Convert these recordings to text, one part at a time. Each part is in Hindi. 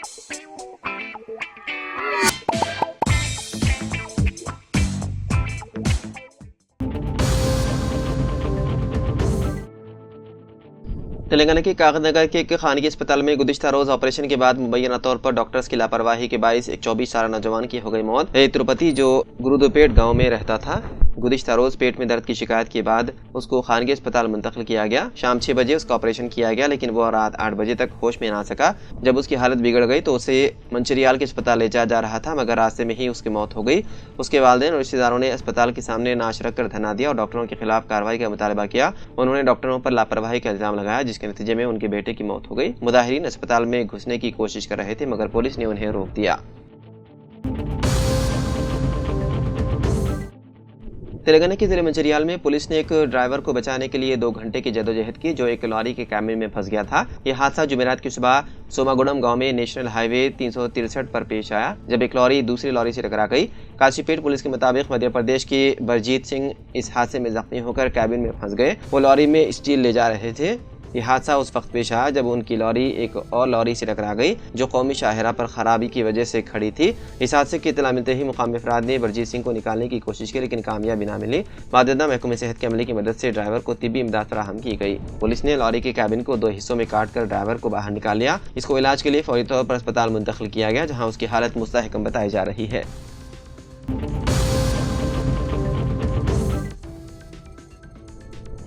तेलंगाना के कागजनगर के एक खानगी अस्पताल में गुज़िश्ता रोज ऑपरेशन के बाद मुबैना तौर पर डॉक्टर्स की लापरवाही के बाइस एक 24 साल नौजवान की हो गई मौत। तिरुपति जो गुरुदुपेट गांव में रहता था, गुज़िश्ता रोज पेट में दर्द की शिकायत के बाद उसको खानगी अस्पताल मुंतकिल किया गया। शाम 6 बजे उसका ऑपरेशन किया गया, लेकिन वह रात 8 बजे तक होश में ना सका। जब उसकी हालत बिगड़ गई तो उसे मंचिरियाल के अस्पताल ले जाया जा रहा था, मगर रास्ते में ही उसकी मौत हो गई। उसके वालिदैन और रिश्तेदारों ने अस्पताल के सामने नाश रखकर धरना दिया और डॉक्टरों के खिलाफ कार्रवाई का मुतालबा किया। उन्होंने डॉक्टरों पर लापरवाही का इल्जाम लगाया, जिसके नतीजे में उनके बेटे की मौत हो गई। मुजाहिरीन अस्पताल में घुसने की कोशिश कर रहे थे, मगर पुलिस ने उन्हें रोक दिया। तेलंगाना के जिले मंचिरियाल में पुलिस ने एक ड्राइवर को बचाने के लिए 2 घंटे की जद्दोजहद की, जो एक लॉरी के कैबिन में फंस गया था। यह हादसा जुमेरात की सुबह सोमागुड़म गांव में नेशनल हाईवे 363 पर पेश आया, जब एक लॉरी दूसरी लॉरी से टकरा गई। काशीपेट पुलिस के मुताबिक मध्य प्रदेश के बरजीत सिंह इस हादसे में जख्मी होकर कैबिन में फंस गए। वो लॉरी में स्टील ले जा रहे थे। यह हादसा उस वक्त पेश आया जब उनकी लॉरी एक और लॉरी से टकरा गई, जो कौमी शाहरा पर खराबी की वजह से खड़ी थी। इस हादसे की इत्तला मिलते ही मुकामी अफराद ने बरजीत सिंह को निकालने की कोशिश की, लेकिन कामयाबी ना मिली। बाकायदा महकमे सेहत के अमले की मदद से ड्राइवर को तिब्बी इमदाद फराहम की गई। पुलिस ने लॉरी के कैबिन को 2 हिस्सों में काट कर ड्राइवर को बाहर निकाल लिया। इसको इलाज के लिए फौरी तौर पर अस्पताल मुंतकिल किया गया, जहाँ उसकी हालत मुस्तहकम बताई जा रही है।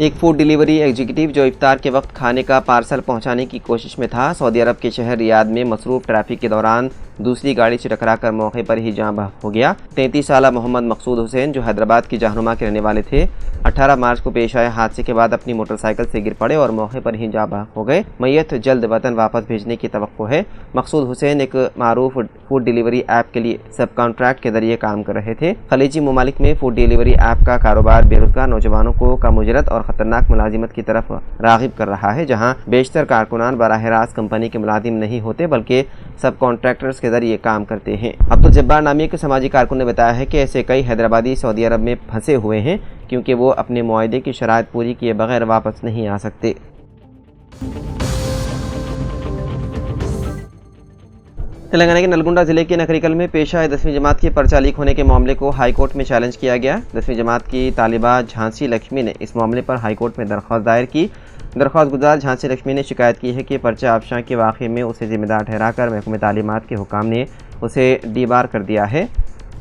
एक फूड डिलीवरी एग्जीक्यूटिव जो इफ्तार के वक्त खाने का पार्सल पहुंचाने की कोशिश में था, सऊदी अरब के शहर रियाद में मसरूफ ट्रैफिक के दौरान दूसरी गाड़ी से टकराकर मौके पर ही जान बहक हो गया। 33 साला मोहम्मद मकसूद हुसैन, जो हैदराबाद की जहनुमा के रहने वाले थे, 18 मार्च को पेश आए हादसे के बाद अपनी मोटरसाइकिल से गिर पड़े और मौके पर ही जान बहक हो गए। मैयत जल्द वतन वापस भेजने की तवक्को है। मकसूद हुसैन एक मारूफ फूड डिलीवरी ऐप के लिए सब कॉन्ट्रैक्ट के जरिए काम कर रहे थे। खलीजी ममालिक में फूड डिलीवरी ऐप का कारोबार बेरोजगार नौजवानों को कमुजरत और खतरनाक मुलाजिमत की तरफ रागिब कर रहा है, जहाँ बेशतर कारकुनान बराह रास्त कंपनी के मुलाजिम नहीं होते, बल्कि सब कॉन्ट्रैक्टर्स के जरिए काम करते हैं। अब्दुल जब्बार नामी के समाजी कारकुन ने बताया है कि ऐसे कई हैदराबादी सऊदी अरब में फंसे हुए हैं, क्योंकि वो अपने मुआहदे की शराइत पूरी किए बगैर वापस नहीं आ सकते। तेलंगाना के नलगुंडा जिले के नकरिकल में पेश आए 10वीं जमात के पर्चा लीक होने के मामले को हाईकोर्ट में चैलेंज किया गया। 10वीं जमात की तालिबा झांसी लक्ष्मी ने इस मामले पर हाईकोर्ट में दरख्वास्त दायर की। दरख्वास्त गुजार झांसी लक्ष्मी ने शिकायत की है कि पर्चा आबशां के वाक़े में उसे जिम्मेदार ठहराकर महकमे तालीमात के हुकाम ने उसे डीबार कर दिया है।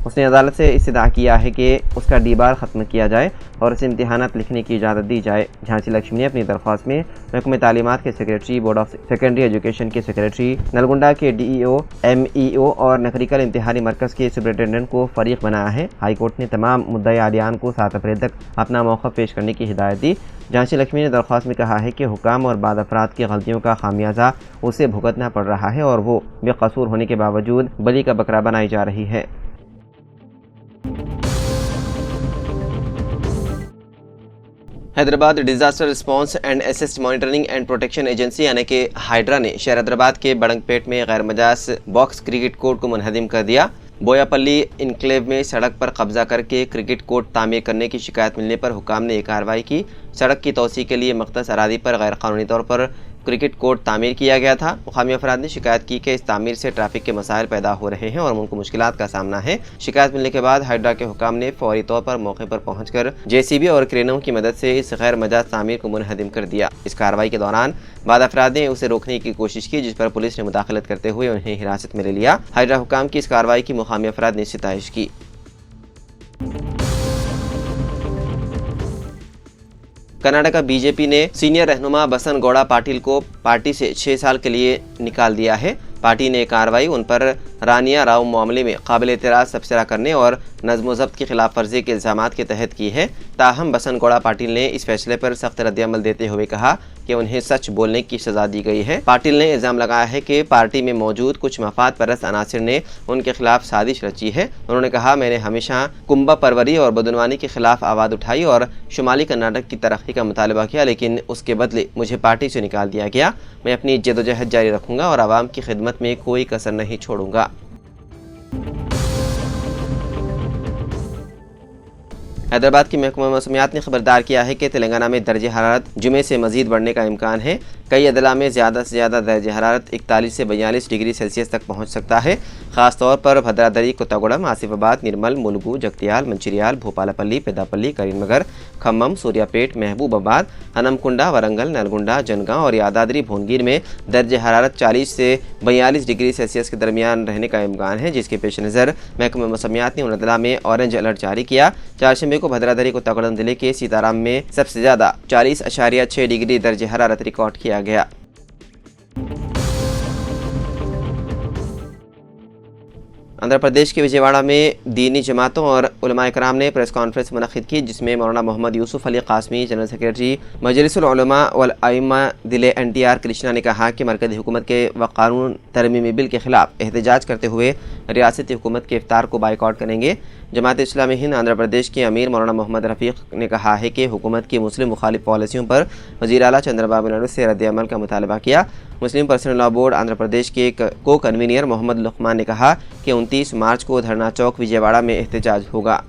उसने अदालत से इस्तदा किया है कि उसका डीबार ख़त्म किया जाए और उसे इम्तिहानात लिखने की इजाज़त दी जाए। झांसी लक्ष्मी ने अपनी दरख्वास्त में महकमे तालीमात के secretary, board of secondary education के सेक्रेटरी, नलगुंडा के DEO, MEO और नकरिकल इम्तिहानी मरकज़ के सुपरिटेंडेंट को फ़रीक बनाया है। हाईकोर्ट ने तमाम मुद्दई आलियान को 7 अप्रैल तक अपना मौक़िफ़ पेश करने की हिदायत दी। झांसी लक्ष्मी ने दरख्वास्त में कहा है कि हुकाम और बाद अफराद की गलतियों का खामियाजा उसे भुगतना पड़ रहा है और वो बेकसूर होने के बावजूद बली का बकरा बनाई जा रही है। Hyderabad disaster response and assist monitoring and protection agency यानी कि हाइड्रा ने शहर हैदराबाद के बड़ंगपेट में गैर मजाज बॉक्स क्रिकेट कोर्ट को मुनहदिम कर दिया। बोयापल्ली इनक्लेव में सड़क पर कब्जा करके क्रिकेट कोर्ट तामीर करने की शिकायत मिलने पर हुकाम ने एक कार्रवाई की। सड़क की तोसी के लिए मख्तस अरादी पर गैर कानूनी तौर पर क्रिकेट कोर्ट तामीर किया गया था। मुकामी अफराद ने शिकायत की कि इस तामीर से ट्रैफिक के मसाइल पैदा हो रहे हैं और उनको मुश्किलात का सामना है। शिकायत मिलने के बाद हाइड्रा के हुकाम ने फौरी तौर पर मौके पर पहुंचकर JCB और क्रेनों की मदद से इस गैर मजाज तामीर को मुनहदिम कर दिया। इस कार्रवाई के दौरान बाद अफराद ने उसे रोकने की कोशिश की, जिस पर पुलिस ने मुदाखलत करते हुए उन्हें हिरासत में ले लिया। हाइड्रा हुकाम की इस कार्रवाई की मुकामी अफराद ने सिताइश की। कर्नाटका BJP ने सीनियर रहनुमा बसन गौड़ा पाटिल को पार्टी से 6 साल के लिए निकाल दिया है। पार्टी ने कार्रवाई उन पर रानिया राव मामले में काबिल एतराज़ तबसरा करने और नज़्म ज़ब्त की खिलाफ वर्जी के इल्ज़ामात के तहत की है। ताहम बसन गौड़ा पाटिल ने इस फैसले पर सख्त रद्द-ए-अमल देते हुए कहा कि उन्हें सच बोलने की सज़ा दी गई है। पाटिल ने इल्ज़ाम लगाया है कि पार्टी में मौजूद कुछ मफाद परस्त अनासिर ने उनके खिलाफ साजिश रची है। उन्होंने कहा, मैंने हमेशा कुंभा परवरी और बदनवानी के खिलाफ आवाज़ उठाई और शुमाली कर्नाटक की तरक्की का मुतालबा किया, लेकिन उसके बदले मुझे पार्टी से निकाल दिया गया। मैं अपनी जद्दोजहद जारी रखूँगा और आवाम की खिदमत में कोई कसर नहीं छोड़ूंगा। हैदराबाद की महकमा मौसमियात ने खबरदार किया है कि तेलंगाना में दर्ज हरारत जुमे से मजीद बढ़ने का इम्कान है। कई अदला में ज़्यादा से ज़्यादा दर्ज हरारत 41 से 42 डिग्री सेल्सियस तक पहुँच सकता है। ख़ासतौर पर भद्रादरी, कोत्तागुड़म, आसिफाबाद, निर्मल, मुलुगु, जगतियाल, मंचिरियाल, भोपालपल्ली, पेदापल्ली, करीमनगर, खम्मम, सूर्यापेट, महबूबाबाद, हनमकुंडा, वरंगल, नलगुंडा, जनगांव और यादाद्री भुवनगिर में दर्ज हरारत 40 से 42 डिग्री सेल्सियस के दरमियान रहने का इम्कान है, जिसके पेश नज़र महकमा मौसमियात ने उन अदला में ऑरेंज अलर्ट जारी किया। चारशंबे को भद्रादरी, कोत्तागुड़म जिले के सीताराम में सबसे ज़्यादा 40.6 डिग्री दर्ज हरारत रिकॉर्ड किया गया। आंध्र प्रदेश के विजयवाड़ा में दीनी जमातों और उलमा इकराम ने प्रेस कॉन्फ्रेंस मुनक़िद की, जिसमें मौलाना मोहम्मद यूसुफ अली कासमी, जनरल सेक्रेटरी मजलिसुल उलमा वल अइम्मा दिले NTR कृष्णा ने कहा कि मरकज़ी हुकूमत के व कानून तरमीमी बिल के खिलाफ एहतजाज करते हुए रियासती हुकूमत के इफ्तार को बाइकआउट करेंगे। जमात इस्लामी हिंद आंध्र प्रदेश के अमीर मौलाना मोहम्मद रफ़ीक ने कहा है कि हुकूमत की मुस्लिम मुखालिफ पॉलिसियों पर वज़ीर आला चंद्रबाबू नायडू से रद्द-ए-अमल का मुतालबा किया। मुस्लिम personal law board Andhra Pradesh के को कन्वीनियर मोहम्मद लुकमान ने कहा कि 29 मार्च को धरना चौक विजयवाड़ा में एहतजाज होगा।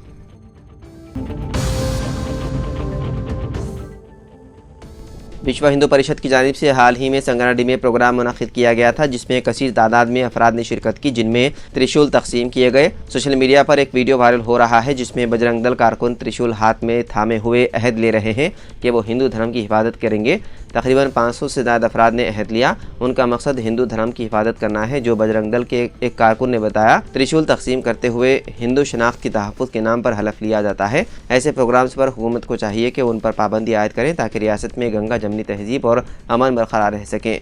विश्व हिंदू परिषद की जानिब से हाल ही में संगारेड्डी में प्रोग्राम मुनक़िद किया गया था, जिसमें कसीर तादाद में अफराद ने शिरकत की, जिनमें त्रिशूल तकसीम किए गए। सोशल मीडिया पर एक वीडियो वायरल हो रहा है, जिसमें बजरंग दल कारकुन त्रिशूल हाथ में थामे हुए अहद ले रहे हैं कि वो हिंदू धर्म की हिफाजत करेंगे। तकरीबन 500 से ज़्यादा अफराद ने अहद लिया। उनका मकसद हिंदू धर्म की हिफाजत करना है, जो बजरंग दल के एक कारकुन ने बताया। त्रिशूल तकसीम करते हुए हिंदू शनाख्त की तहफ़्फ़ुज़ के नाम पर हलफ लिया जाता है। ऐसे प्रोग्राम्स पर हुकूमत को चाहिए कि उन पर पाबंदी आयद करें, ताकि रियासत में गंगा जमनी तहजीब और अमन बरकरार रह सकें।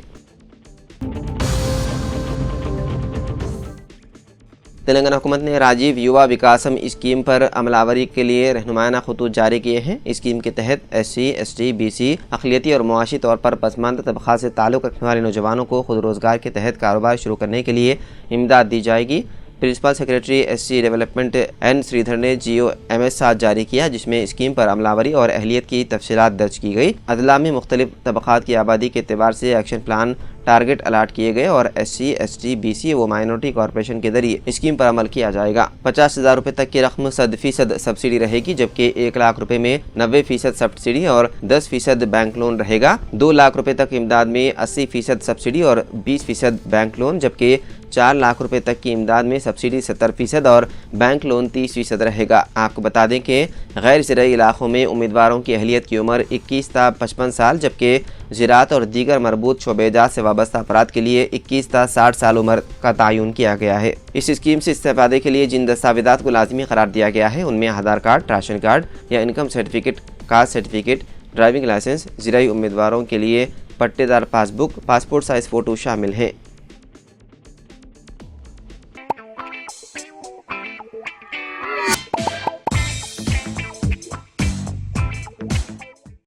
तेलंगाना हुकूमत ने राजीव युवा विकासम स्कीम पर अमलावरी के लिए रहनुमाना खतूत जारी किए हैं। स्कीम के तहत SC, ST, BC, अक़लियती और मुआशी तौर पर पसमानदा तबक़ात से ताल्लुक़ रखने वाले नौजवानों को खुद रोज़गार के तहत कारोबार शुरू करने के लिए इमदाद दी जाएगी। Principal secretary SC development N Sridhar ने GOMS 7 जारी किया, जिसमें स्कीम पर अमलावरी और अहलियत की तफसीलात दर्ज की गई। अदला में मुख्तलिफ तबक़ात की आबादी के एतबार से एक्शन प्लान टारगेट अलाट किए गए और SC, ST, BC व माइनॉरिटी कॉरपोरेशन के जरिए स्कीम पर अमल किया जाएगा। 50,000 रुपये तक की रकम 100% सब्सिडी रहेगी, जबकि 1 लाख रुपये में 90% सब्सिडी और 10% बैंक लोन रहेगा। 2 लाख रुपये तक इमदाद में 80% सब्सिडी और 20% बैंक लोन, जबकि 4 लाख रुपए तक की इमदाद में सब्सिडी 70% और बैंक लोन 30% रहेगा। आपको बता दें कि गैर ज़राई इलाकों में उम्मीदवारों की अहलियत की उम्र 21 था 55 साल, जबकि ज़राअत और दीगर मरबूत शोबेजात से वाबस्ता अफराद के लिए 21 था 60 साल उम्र का तयन किया गया है। इस स्कीम से इस्तेफादे के लिए जिन दस्तावेज़ात को लाजमी करार दिया गया है, उनमें आधार कार्ड, राशन कार्ड या income certificate, caste certificate, driving licence, ज़राई उम्मीदवारों के लिए पट्टेदार पासबुक, पासपोर्ट साइज़ फ़ोटो शामिल हैं।